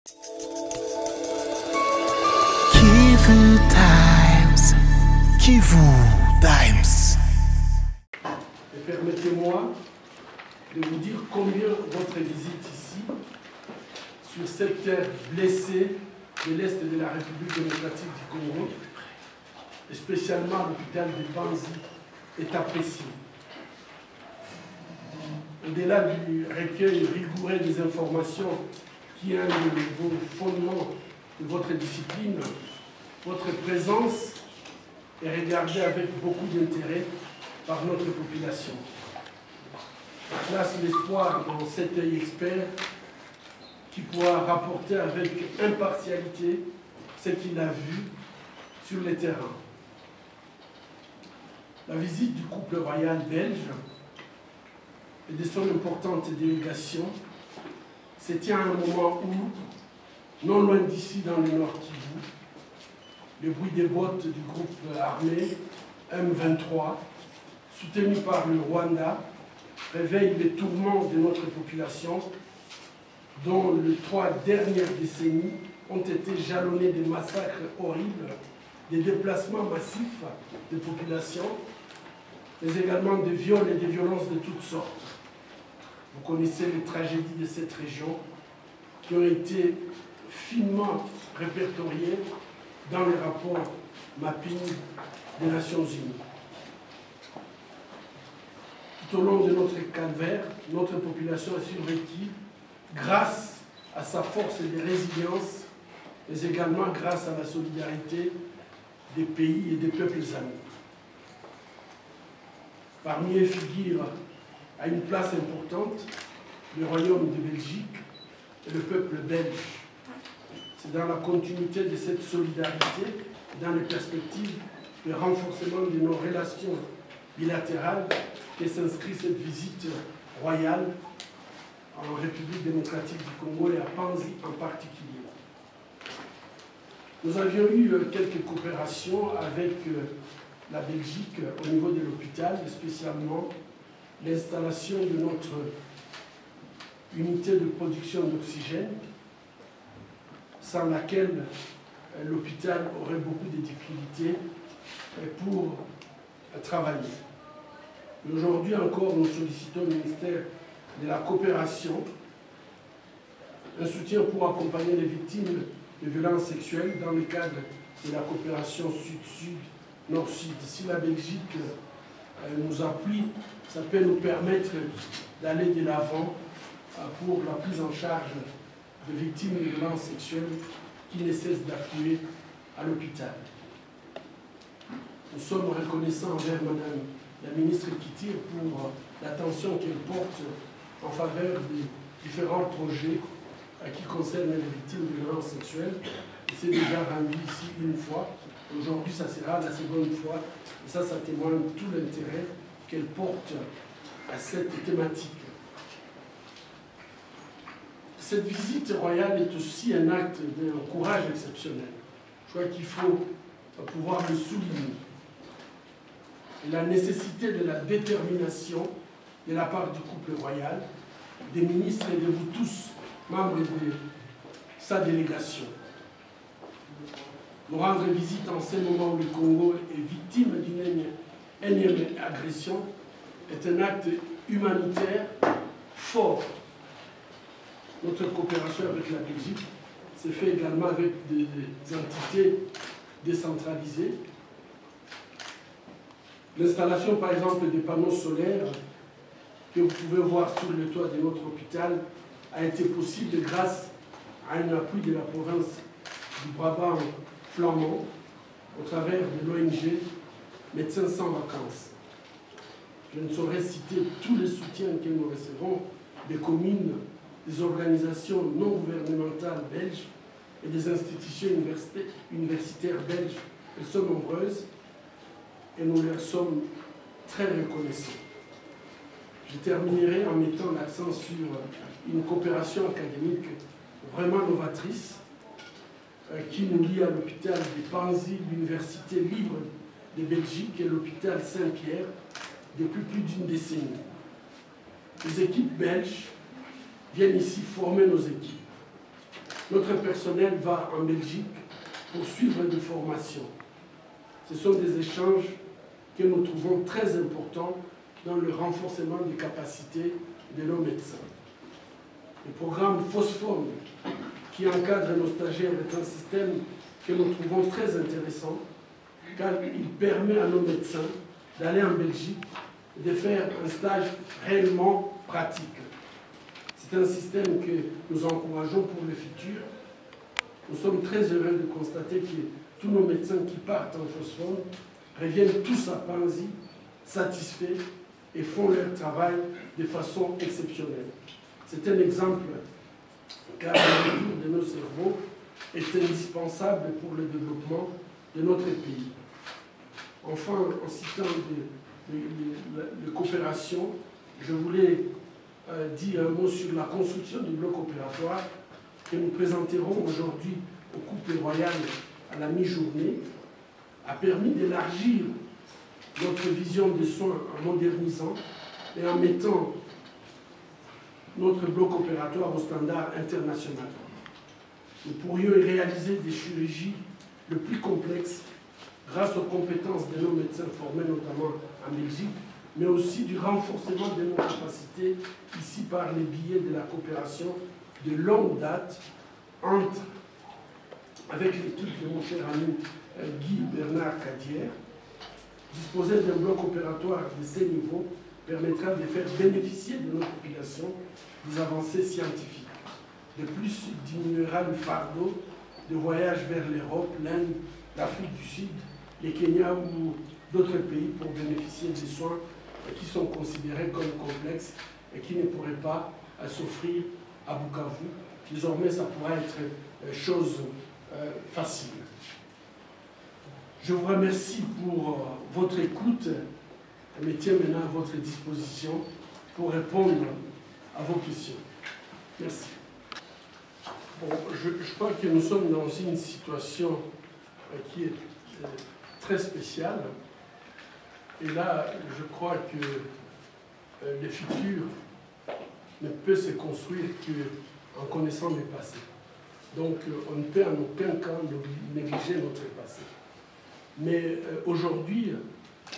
Kivu Times. Kivu Times. Et permettez-moi de vous dire combien votre visite ici, sur cette terre blessée de l'Est de la République démocratique du Congo, et spécialement l'hôpital de Panzi, est appréciée. Au-delà du recueil rigoureux des informations qui est un de vos fondements de votre discipline, votre présence est regardée avec beaucoup d'intérêt par notre population. Je place l'espoir dans cet œil expert qui pourra rapporter avec impartialité ce qu'il a vu sur le terrain. La visite du couple royal belge et de son importante délégation se tient à un moment où, non loin d'ici dans le Nord Kivu, le bruit des bottes du groupe armé M23, soutenu par le Rwanda, réveille les tourments de notre population, dont les 3 dernières décennies ont été jalonnées de massacres horribles, des déplacements massifs de population, mais également des viols et des violences de toutes sortes. Vous connaissez les tragédies de cette région qui ont été finement répertoriées dans les rapports mapping des Nations Unies. Tout au long de notre calvaire, notre population a survécu grâce à sa force de résilience, mais également grâce à la solidarité des pays et des peuples amis. Parmi eux figurent à une place importante le Royaume de Belgique et le peuple belge. C'est dans la continuité de cette solidarité, dans les perspectives de renforcement de nos relations bilatérales, que s'inscrit cette visite royale en République démocratique du Congo et à Panzi en particulier. Nous avions eu quelques coopérations avec la Belgique au niveau de l'hôpital, spécialement l'installation de notre unité de production d'oxygène, sans laquelle l'hôpital aurait beaucoup de difficultés pour travailler. Aujourd'hui encore, nous sollicitons au ministère de la Coopération un soutien pour accompagner les victimes de violences sexuelles dans le cadre de la coopération Sud-Sud, Nord-Sud. Si la Belgique nous appuie, ça peut nous permettre d'aller de l'avant pour la prise en charge de victimes de violences sexuelles qui ne cessent d'affluer à l'hôpital. Nous sommes reconnaissants envers Madame la ministre Kittir pour l'attention qu'elle porte en faveur des différents projets qui concernent les victimes de violences sexuelles. Il s'est déjà rendu ici une fois. Aujourd'hui, ça sera la seconde fois. Et ça témoigne tout l'intérêt qu'elle porte à cette thématique. Cette visite royale est aussi un acte d'un courage exceptionnel. Je crois qu'il faut pouvoir le souligner. Et la nécessité de la détermination de la part du couple royal, des ministres et de vous tous, membres de sa délégation. Nous rendre visite en ce moment où le Congo est victime d'une énième agression est un acte humanitaire fort. Notre coopération avec la Belgique s'est faite également avec des entités décentralisées. L'installation, par exemple, des panneaux solaires que vous pouvez voir sur le toit de notre hôpital a été possible grâce à un appui de la province du Brabant flamand au travers de l'ONG Médecins sans vacances. Je ne saurais citer tous les soutiens que nous recevons des communes, des organisations non gouvernementales belges et des institutions universitaires belges. Elles sont nombreuses et nous leur sommes très reconnaissants. Je terminerai en mettant l'accent sur une coopération académique vraiment novatrice qui nous lie à l'hôpital de Panzi, l'Université libre de Belgique et l'hôpital Saint-Pierre depuis plus d'une décennie. Les équipes belges viennent ici former nos équipes. notre personnel va en Belgique pour suivre des formations. Ce sont des échanges que nous trouvons très importants dans le renforcement des capacités de nos médecins. Le programme Phosphone, qui encadre nos stagiaires, est un système que nous trouvons très intéressant, car il permet à nos médecins d'aller en Belgique et de faire un stage réellement pratique. C'est un système que nous encourageons pour le futur. Nous sommes très heureux de constater que tous nos médecins qui partent en Phosphone reviennent tous à Panzi, satisfaits et font leur travail de façon exceptionnelle. C'est un exemple car le retour de nos cerveaux est indispensable pour le développement de notre pays. Enfin, en citant les coopérations, je voulais dire un mot sur la construction du bloc opératoire que nous présenterons aujourd'hui au couple royal à la mi-journée, a permis d'élargir notre vision des soins en modernisant et en mettant notre bloc opératoire au standard international. Nous pourrions y réaliser des chirurgies les plus complexes grâce aux compétences de nos médecins formés notamment en Belgique, mais aussi du renforcement de nos capacités ici par les billets de la coopération de longue date avec l'équipe de mon cher ami Guy Bernard Cadière. Disposer d'un bloc opératoire de ces niveaux permettra de faire bénéficier de nos populations des avancées scientifiques. De plus, il diminuera le fardeau de voyage vers l'Europe, l'Inde, l'Afrique du Sud, les Kenya ou d'autres pays pour bénéficier des soins qui sont considérés comme complexes et qui ne pourraient pas s'offrir à Bukavu. Désormais, ça pourra être chose facile. Je vous remercie pour votre écoute et me tiens maintenant à votre disposition pour répondre à vos questions. Merci. Bon, je crois que nous sommes dans une situation qui est très spéciale. Et là, je crois que le futur ne peut se construire qu'en connaissant le passé. Donc, on ne peut en aucun cas négliger notre passé. Mais aujourd'hui,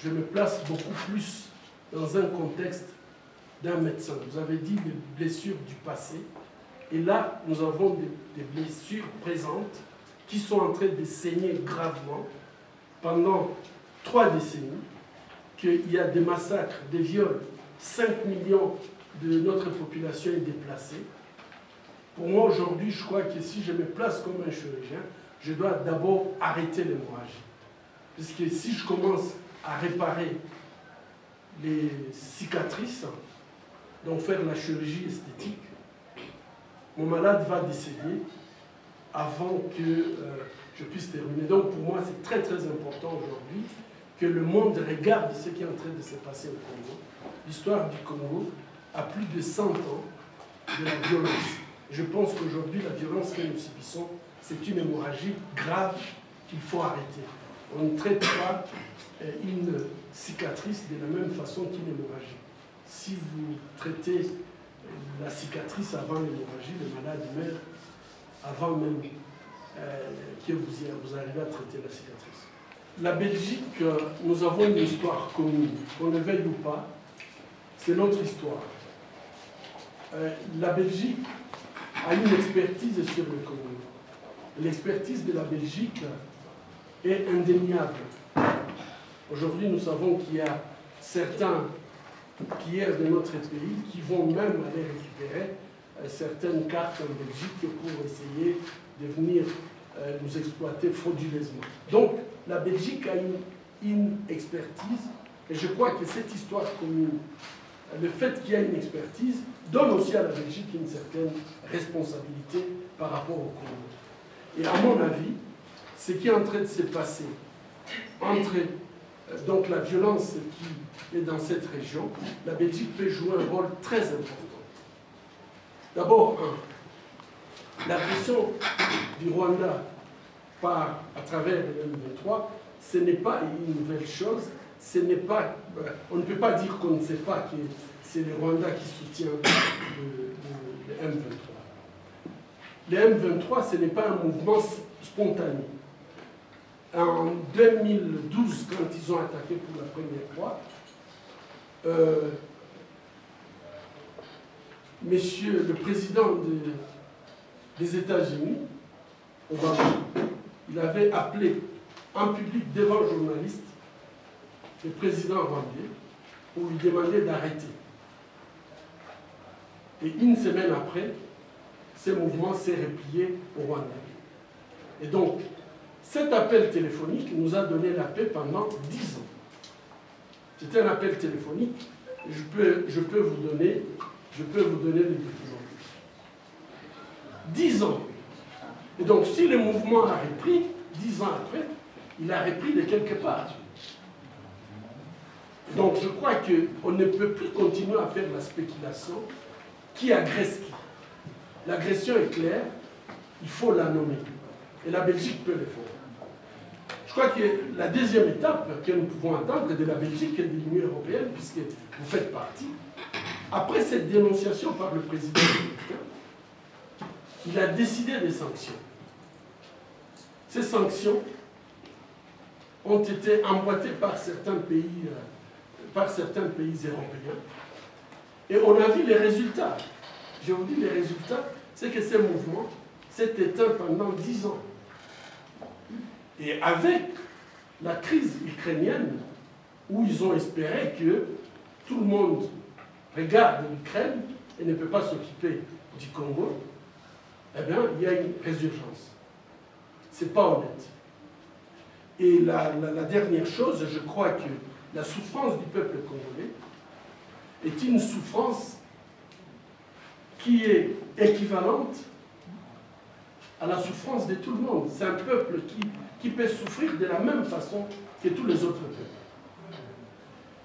je me place beaucoup plus dans un contexte d'un médecin. Vous avez dit des blessures du passé. Et là, nous avons des blessures présentes qui sont en train de saigner gravement pendant 3 décennies, qu'il y a des massacres, des viols, 5 millions de notre population est déplacée. Pour moi, aujourd'hui, je crois que si je me place comme un chirurgien, je dois d'abord arrêter l'hémorragie. Parce que si je commence à réparer les cicatrices, donc faire la chirurgie esthétique, mon malade va décéder avant que je puisse terminer. Donc pour moi, c'est très très important aujourd'hui que le monde regarde ce qui est en train de se passer au Congo. L'histoire du Congo a plus de 100 ans de la violence. Je pense qu'aujourd'hui, la violence que nous subissons, c'est une hémorragie grave qu'il faut arrêter. On ne traite pas une cicatrice de la même façon qu'une hémorragie. Si vous traitez la cicatrice avant l'hémorragie, le malade meurt avant même que vous arrivez à traiter la cicatrice. La Belgique, nous avons une histoire commune, qu'on le veuille ou pas, c'est notre histoire. La Belgique a une expertise sur le Congo. L'expertise de la Belgique est indéniable. Aujourd'hui, nous savons qu'il y a certains pierres de notre pays qui vont même aller récupérer certaines cartes en Belgique pour essayer de venir nous exploiter frauduleusement. Donc, la Belgique a une expertise, et je crois que cette histoire commune, le fait qu'il y a une expertise, donne aussi à la Belgique une certaine responsabilité par rapport au Congo. Et à mon avis, ce qui est en train de se passer entre donc la violence qui est dans cette région, la Belgique peut jouer un rôle très important. D'abord, la pression du Rwanda à travers le M23, ce n'est pas une nouvelle chose. On ne peut pas dire qu'on ne sait pas que c'est le Rwanda qui soutient le M23. les M23, ce n'est pas un mouvement spontané. En 2012, quand ils ont attaqué pour la première fois, monsieur le président des États-Unis, Obama, il avait appelé en public devant un journaliste le président rwandais pour lui demander d'arrêter. Et une semaine après, ce mouvement s'est replié au Rwanda. Et donc, cet appel téléphonique nous a donné la paix pendant 10 ans. C'était un appel téléphonique. Je peux vous donner les documents. 10 ans. Et donc, si le mouvement a repris, 10 ans après, il a repris de quelque part. Donc, je crois qu'on ne peut plus continuer à faire la spéculation qui agresse qui. L'agression est claire, il faut la nommer. Et la Belgique peut le faire. Je crois que la deuxième étape que nous pouvons attendre de la Belgique et de l'Union européenne, puisque vous faites partie, après cette dénonciation par le président américain, il a décidé des sanctions. Ces sanctions ont été emboîtées par certains pays européens. Et on a vu les résultats. Je vous dis les résultats, c'est que ces mouvements s'est éteint pendant 10 ans. Et avec la crise ukrainienne, où ils ont espéré que tout le monde regarde l'Ukraine et ne peut pas s'occuper du Congo, eh bien, il y a une résurgence. Ce n'est pas honnête. Et la dernière chose, je crois que la souffrance du peuple congolais est une souffrance qui est équivalente à la souffrance de tout le monde. C'est un peuple qui peut souffrir de la même façon que tous les autres peuples.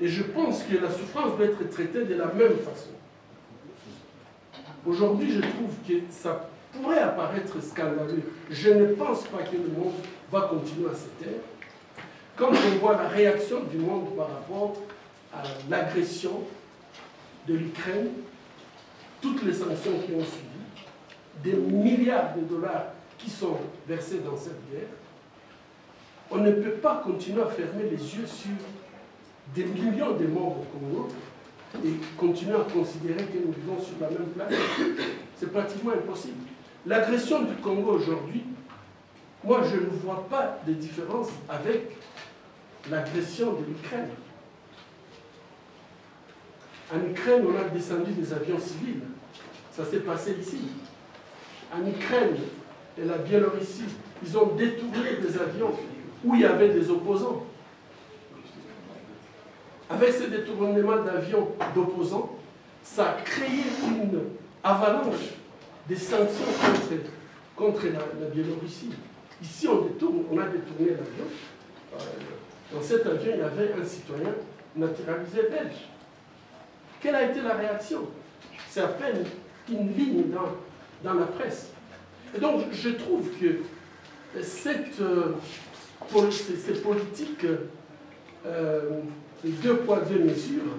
Et je pense que la souffrance doit être traitée de la même façon. Aujourd'hui, je trouve que ça pourrait apparaître scandaleux. Je ne pense pas que le monde va continuer à se taire. Quand on voit la réaction du monde par rapport à l'agression de l'Ukraine, toutes les sanctions qui ont suivi, des milliards de dollars qui sont versés dans cette guerre, on ne peut pas continuer à fermer les yeux sur des millions de morts au Congo et continuer à considérer que nous vivons sur la même planète. C'est pratiquement impossible. L'agression du Congo aujourd'hui, moi je ne vois pas de différence avec l'agression de l'Ukraine. En Ukraine, on a descendu des avions civils. Ça s'est passé ici. En Ukraine et la Biélorussie, ils ont détourné des avions où il y avait des opposants. Avec ce détournement d'avions d'opposants, ça a créé une avalanche des sanctions contre la Biélorussie. Ici, on a détourné l'avion. Dans cet avion, il y avait un citoyen naturalisé belge. Quelle a été la réaction? C'est à peine une ligne dans la presse. Et donc, je trouve que ces politiques, les 2 poids, 2 mesures,